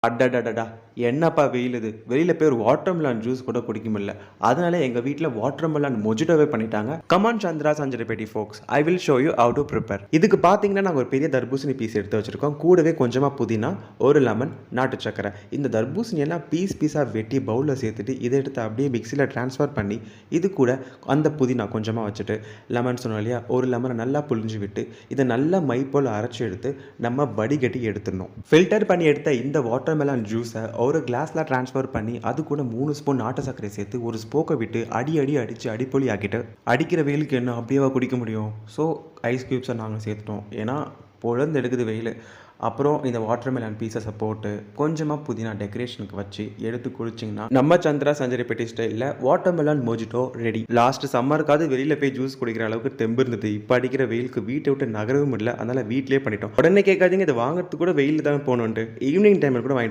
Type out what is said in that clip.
அடடடடா! என்னப்பா வெயில் இது. வெளியில போய் ஒரு வாட்டர்மெலன் ஜூஸ் கூட குடிக்க முடியல. அதனால எங்க வீட்ல வாட்டர்மெலன் மொஜிட்டோவே பண்ணிட்டாங்க. கம் ஆன் சந்திரா சஞ்சரிப்பேட்டி folks. I will show you how to prepare. இதுக்கு பார்த்தீங்கன்னா, நாங்க ஒரு பெரிய தர்பூசணி பீஸ் எடுத்து வச்சிருக்கோம். கூடவே கொஞ்சமா புதினா, ஒரு லெமன், நாட்டு சர்க்கரை. இந்த தர்பூசணி எல்லாம் பீஸா வெட்டி பவுல்ல சேர்த்துட்டு, இத எடுத்து அப்படியே மிக்ஸில ட்ரான்ஸ்ஃபர் பண்ணி, இது கூட அந்த புதினா கொஞ்சமா வச்சுட்டு, லெமன் சொன்னோம் இல்லையா? ஒரு லெமன நல்லா புழிஞ்சு விட்டு, இத நல்லா மை போல அரைச்சு எடுத்து, நம்ம வடிகட்டி எடுத்துடணும். ஃபில்டர் பண்ணி எடுத்த இந்த வாட்டர்மெலன் ஜூஸை ஒரு கிளாஸில் ட்ரான்ஸ்ஃபர் பண்ணி அது கூட 3 ஸ்பூன் நாட்டு சர்க்கரை சேர்த்து ஒரு ஸ்போக்கை விட்டு அடித்து அடிப்பொலி ஆக்கிட்டு அடிக்கிற வெயிலுக்கு என்ன அப்படியேவா குடிக்க முடியும்? ஸோ ஐஸ் க்யூப்ஸை நாங்கள் சேர்த்துட்டோம். ஏன்னா பொழந்து எடுக்குது வெயில். அப்புறம் இந்த வாட்டர்மெலன் பீசஸை போட்டு கொஞ்சமாக புதினா டெக்கரேஷனுக்கு வச்சு எடுத்து குடிச்சிங்கன்னா நம்ம சந்திரா சஞ்சரிப்பேட்டி ஸ்டைலில் வாட்டர்மெலன் மொஜிட்டோ ரெடி. லாஸ்ட் சம்மருக்காவது வெளியில் போய் ஜூஸ் குடிக்கிற அளவுக்கு தெம்பு இருந்தது. இப்போ அடிக்கிற வெயிலுக்கு வீட்டை விட்டு நகரவும் முடியல. அதனால் வீட்டிலே பண்ணிட்டோம். உடனே கேட்காதீங்க, இதை வாங்குறதுக்கு கூட வெயில் தான் போகணுன்ட்டு. ஈவினிங் டைமில் கூட வாங்கி